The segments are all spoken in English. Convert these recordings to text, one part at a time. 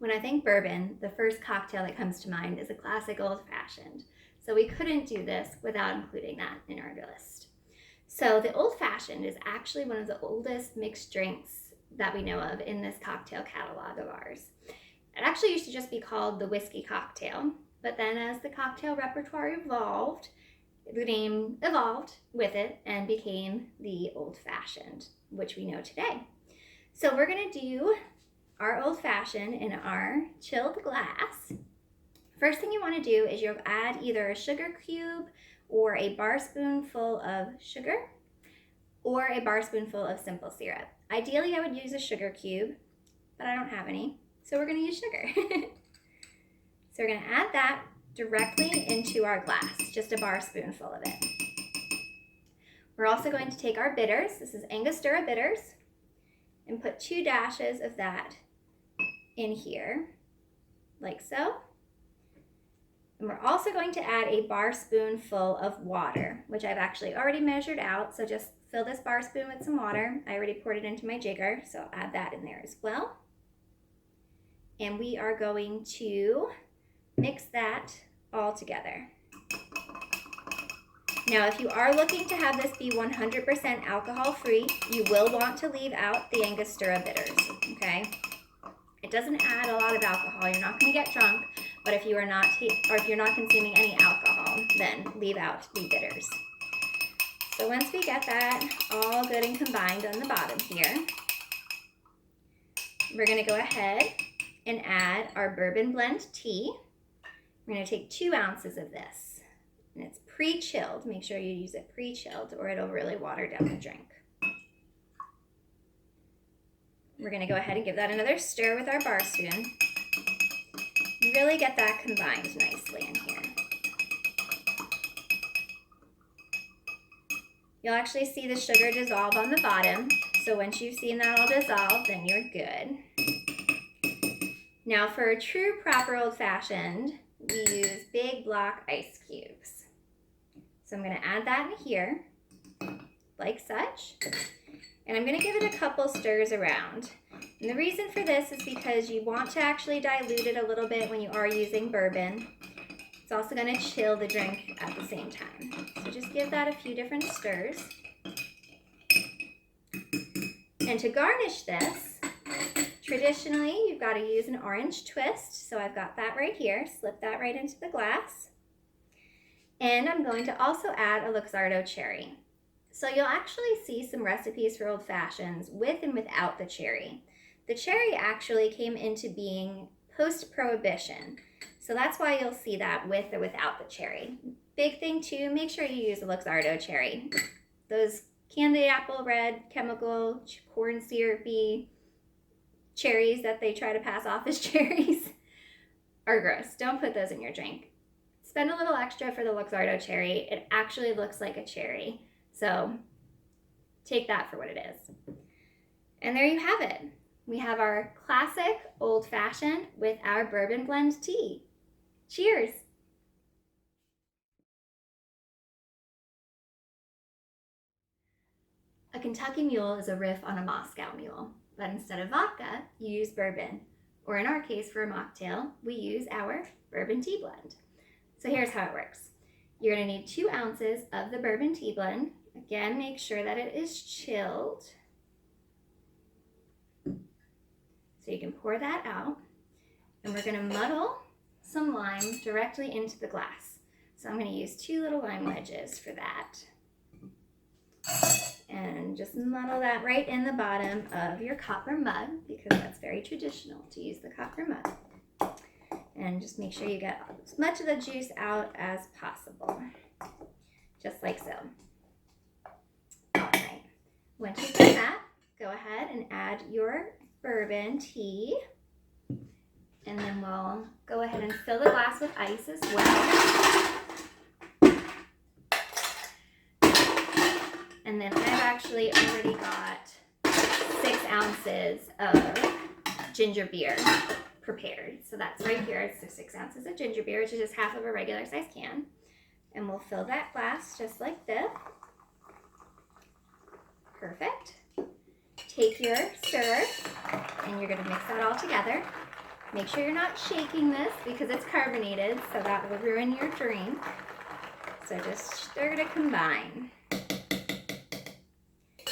When I think bourbon, the first cocktail that comes to mind is a classic old-fashioned. So we couldn't do this without including that in our list. So the old-fashioned is actually one of the oldest mixed drinks that we know of in this cocktail catalog of ours. It actually used to just be called the whiskey cocktail, but then as the cocktail repertoire evolved, the name evolved with it and became the old-fashioned, which we know today. So we're gonna do our old-fashioned in our chilled glass. First thing you wanna do is you'll add either a sugar cube or a bar spoonful of sugar or a bar spoonful of simple syrup. Ideally, I would use a sugar cube, but I don't have any, so we're gonna use sugar. So we're gonna add that directly into our glass, just a bar spoonful of it. We're also going to take our bitters, this is Angostura bitters, and put 2 dashes of that in here, like so. And we're also going to add a bar spoonful of water, which I've actually already measured out, so just fill this bar spoon with some water. I already poured it into my jigger, so I'll add that in there as well. And we are going to mix that all together. Now, if you are looking to have this be 100% alcohol-free, you will want to leave out the Angostura bitters, okay? It doesn't add a lot of alcohol. You're not going to get drunk, but if you are not, or if you're not consuming any alcohol, then leave out the bitters. So once we get that all good and combined on the bottom here, we're going to go ahead and add our bourbon blend tea. We're going to take 2 ounces of this, and it's pre-chilled. Make sure you use it pre-chilled or it'll really water down the drink. We're going to go ahead and give that another stir with our bar spoon. Really get that combined nicely in here. You'll actually see the sugar dissolve on the bottom, so once you've seen that all dissolve, then you're good. Now for a true proper old-fashioned, we use big block ice cubes. So I'm going to add that in here, like such, and I'm going to give it a couple stirs around. And the reason for this is because you want to actually dilute it a little bit when you are using bourbon. It's also going to chill the drink at the same time. So just give that a few different stirs. And to garnish this, traditionally, you've got to use an orange twist. So I've got that right here. Slip that right into the glass. And I'm going to also add a Luxardo cherry. So you'll actually see some recipes for old fashions with and without the cherry. The cherry actually came into being post-prohibition. So that's why you'll see that with or without the cherry. Big thing too, make sure you use a Luxardo cherry. Those candy apple red, chemical, corn syrupy cherries that they try to pass off as cherries are gross. Don't put those in your drink. Spend a little extra for the Luxardo cherry. It actually looks like a cherry. So take that for what it is. And there you have it. We have our classic old-fashioned with our bourbon blend tea. Cheers. A Kentucky Mule is a riff on a Moscow Mule, but instead of vodka, you use bourbon. Or in our case, for a mocktail, we use our bourbon tea blend. So here's how it works. You're going to need 2 ounces of the bourbon tea blend. Again, make sure that it is chilled. So you can pour that out. And we're going to muddle some lime directly into the glass. So I'm going to use 2 little lime wedges for that. And just muddle that right in the bottom of your copper mug, because that's very traditional to use the copper mug. And just make sure you get as much of the juice out as possible, just like so. All right, once you've done that, go ahead and add your bourbon tea, and then we'll go ahead and fill the glass with ice as well. And then I've actually already got 6 ounces of ginger beer prepared. So that's right here. It's 6 ounces of ginger beer, which is just half of a regular size can. And we'll fill that glass just like this. Perfect. Take your stirrer and you're going to mix that all together. Make sure you're not shaking this because it's carbonated, so that will ruin your drink. So just stir to combine.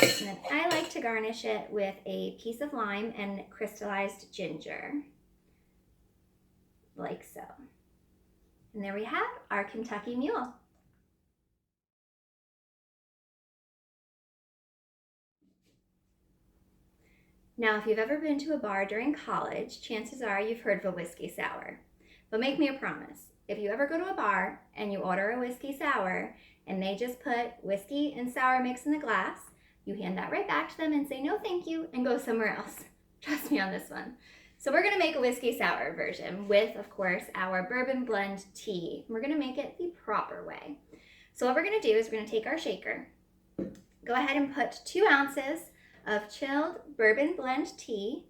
And then I like to garnish it with a piece of lime and crystallized ginger, like so. And there we have our Kentucky Mule. Now, if you've ever been to a bar during college, chances are you've heard of a whiskey sour. But make me a promise, if you ever go to a bar and you order a whiskey sour and they just put whiskey and sour mix in the glass, you hand that right back to them and say no thank you and go somewhere else. Trust me on this one. So we're gonna make a whiskey sour version with, of course, our bourbon blend tea. We're gonna make it the proper way. So what we're gonna do is we're gonna take our shaker, go ahead and put 2 ounces of chilled bourbon blend tea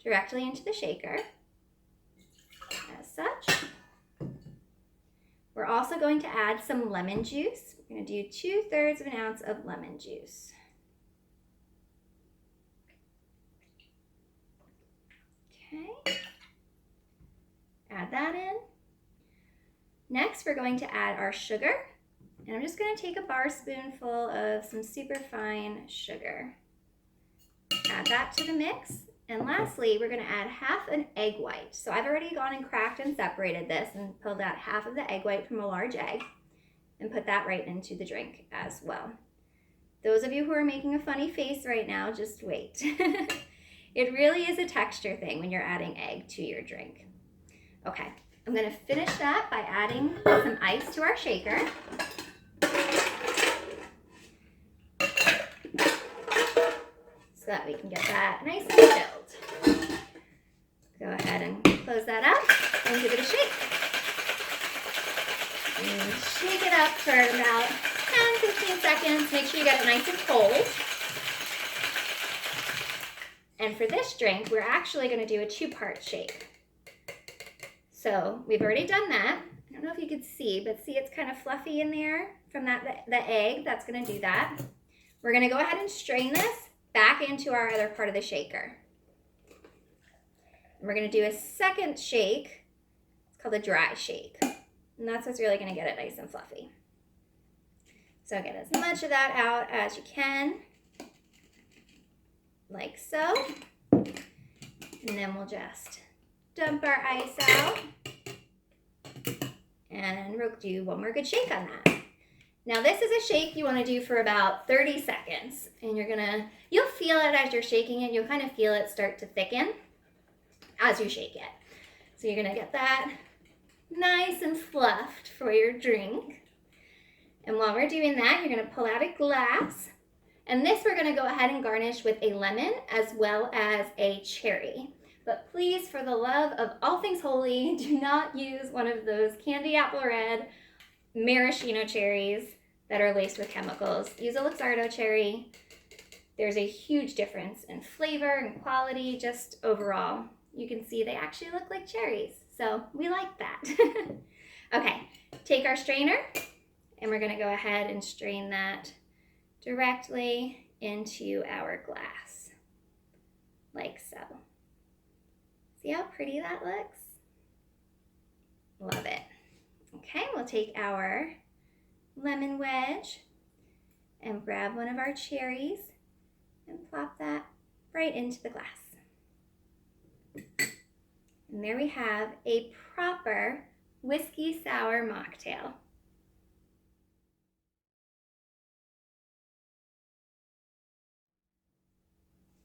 directly into the shaker, as such. We're also going to add some lemon juice. We're going to do 2/3 of an ounce of lemon juice. Okay, add that in. Next, we're going to add our sugar, and I'm just going to take a bar spoonful of some super fine sugar. Add that to the mix. And lastly, we're going to add half an egg white. So I've already gone and cracked and separated this and pulled out half of the egg white from a large egg and put that right into the drink as well. Those of you who are making a funny face right now, just wait. It really is a texture thing when you're adding egg to your drink. Okay, I'm going to finish that by adding some ice to our shaker. So that we can get that nice and filled. Go ahead and close that up and give it a shake. And shake it up for about 10-15 seconds. Make sure you get it nice and cold. And for this drink, we're actually going to do a 2-part shake. So we've already done that. I don't know if you could see, but see it's kind of fluffy in there from the egg. That's going to do that. We're going to go ahead and strain this back into our other part of the shaker. And we're going to do a second shake. It's called a dry shake. And that's what's really going to get it nice and fluffy. So get as much of that out as you can, like so. And then we'll just dump our ice out. And we'll do one more good shake on that. Now this is a shake you want to do for about 30 seconds. And you'll feel it as you're shaking it. You'll kind of feel it start to thicken as you shake it. So you're going to get that nice and fluffed for your drink. And while we're doing that, you're going to pull out a glass. And this we're going to go ahead and garnish with a lemon as well as a cherry. But please, for the love of all things holy, do not use one of those candy apple red maraschino cherries that are laced with chemicals. Use a Luxardo cherry. There's a huge difference in flavor and quality, just overall. You can see they actually look like cherries, so we like that. Okay, take our strainer, and we're gonna go ahead and strain that directly into our glass, like so. See how pretty that looks? Love it. Okay, we'll take our lemon wedge and grab one of our cherries and plop that right into the glass. And there we have a proper whiskey sour mocktail.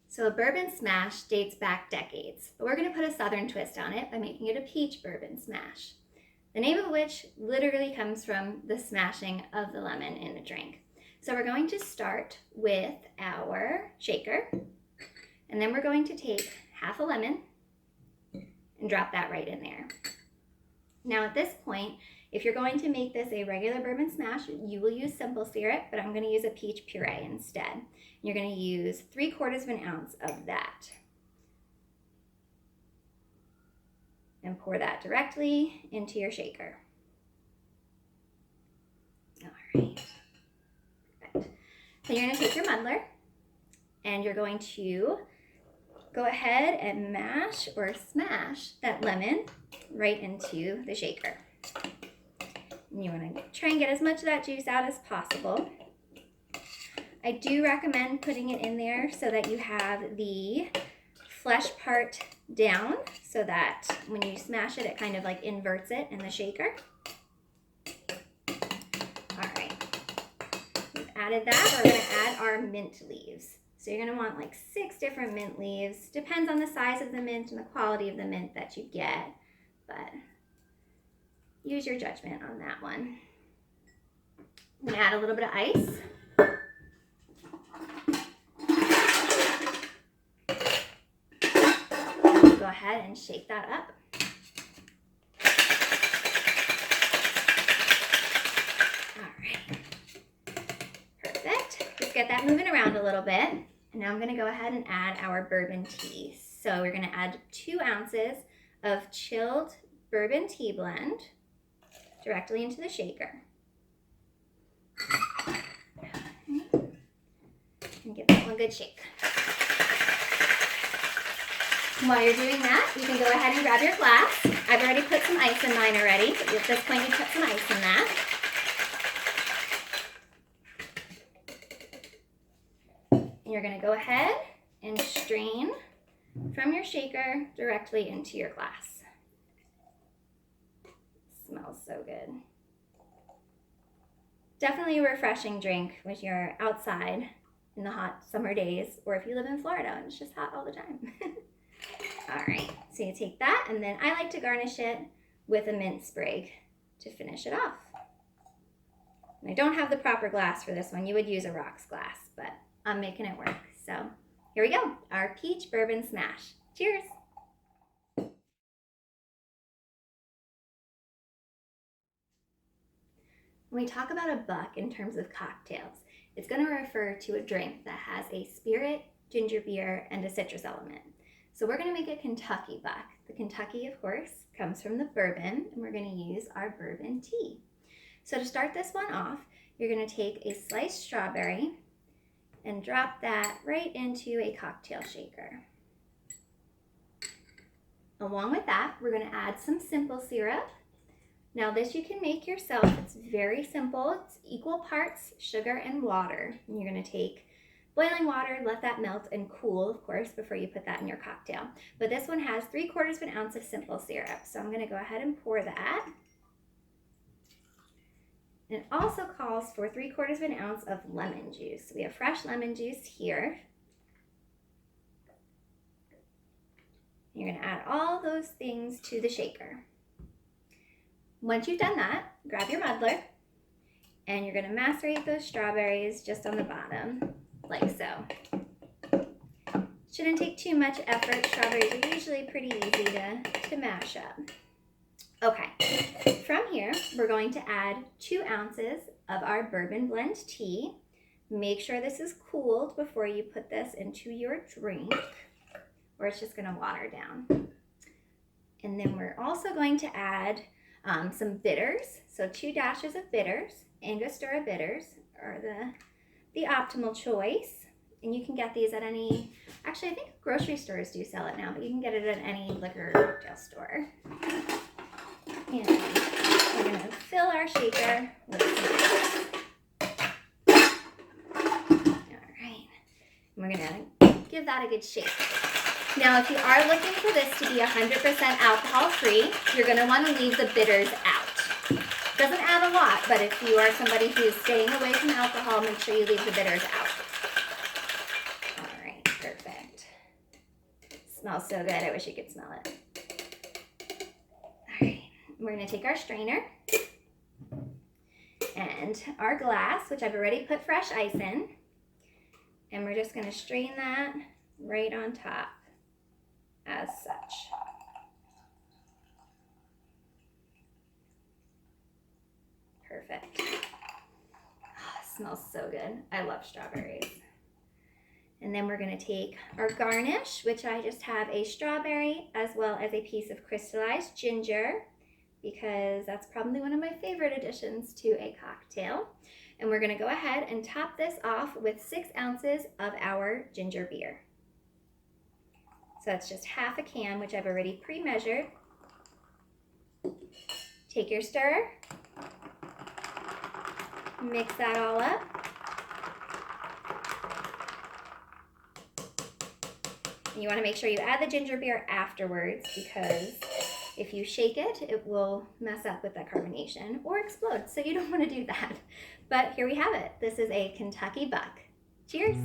So a bourbon smash dates back decades, but we're going to put a southern twist on it by making it a peach bourbon smash, the name of which literally comes from the smashing of the lemon in the drink. So we're going to start with our shaker, and then we're going to take half a lemon and drop that right in there. Now at this point, if you're going to make this a regular bourbon smash, you will use simple syrup, but I'm going to use a peach puree instead. You're going to use 3/4 of an ounce of that. And pour that directly into your shaker. All right. Perfect. So you're going to take your muddler and you're going to go ahead and mash or smash that lemon right into the shaker. And you want to try and get as much of that juice out as possible. I do recommend putting it in there so that you have the flesh part down, so that when you smash it, it kind of like inverts it in the shaker. All right, we've added that. We're gonna add our mint leaves. So you're gonna want like 6 different mint leaves. Depends on the size of the mint and the quality of the mint that you get, but use your judgment on that one. I'm gonna add a little bit of ice. Go ahead and shake that up. All right, perfect. Just get that moving around a little bit. And now I'm gonna go ahead and add our bourbon tea. So we're gonna add 2 ounces of chilled bourbon tea blend directly into the shaker. And give that one a good shake. While you're doing that, you can go ahead and grab your glass. I've already put some ice in mine already. At this point, you put some ice in that. And you're gonna go ahead and strain from your shaker directly into your glass. Smells so good. Definitely a refreshing drink when you're outside in the hot summer days, or if you live in Florida and it's just hot all the time. All right, so you take that, and then I like to garnish it with a mint sprig to finish it off. And I don't have the proper glass for this one. You would use a rocks glass, but I'm making it work. So here we go, our peach bourbon smash. Cheers. When we talk about a buck in terms of cocktails, it's going to refer to a drink that has a spirit, ginger beer, and a citrus element. So we're going to make a Kentucky buck. The Kentucky, of course, comes from the bourbon, and we're going to use our bourbon tea. So to start this one off, you're going to take a sliced strawberry and drop that right into a cocktail shaker. Along with that, we're going to add some simple syrup. Now this you can make yourself. It's very simple. It's equal parts sugar and water. And you're going to take boiling water, let that melt and cool, of course, before you put that in your cocktail. But this one has 3/4 ounce of simple syrup. So I'm going to go ahead and pour that. And it also calls for 3/4 ounce of lemon juice. So we have fresh lemon juice here. You're going to add all those things to the shaker. Once you've done that, grab your muddler, and you're going to macerate those strawberries just on the bottom, like so. Shouldn't take too much effort. Strawberries are usually pretty easy to mash up. Okay, from here, we're going to add 2 ounces of our bourbon blend tea. Make sure this is cooled before you put this into your drink, or it's just going to water down. And then we're also going to add some bitters. So 2 dashes of bitters. Angostura bitters are the optimal choice. And you can get these at any, actually I think grocery stores do sell it now, but you can get it at any liquor cocktail store. And we're going to fill our shaker with some ice. All right. And we're going to give that a good shake. Now, if you are looking for this to be 100% alcohol-free, you're going to want to leave the bitters out. Doesn't add a lot, but if you are somebody who's staying away from alcohol, make sure you leave the bitters out. All right, perfect. Smells so good. I wish you could smell it. All right, we're going to take our strainer and our glass, which I've already put fresh ice in, and we're just going to strain that right on top. As such. Perfect. Oh, smells so good. I love strawberries. And then we're going to take our garnish, which I just have a strawberry as well as a piece of crystallized ginger, because that's probably one of my favorite additions to a cocktail. And we're going to go ahead and top this off with 6 ounces of our ginger beer. So it's just half a can, which I've already pre-measured. Take your stir, mix that all up. And you want to make sure you add the ginger beer afterwards, because if you shake it, it will mess up with that carbonation or explode. So you don't want to do that. But here we have it. This is a Kentucky Buck. Cheers.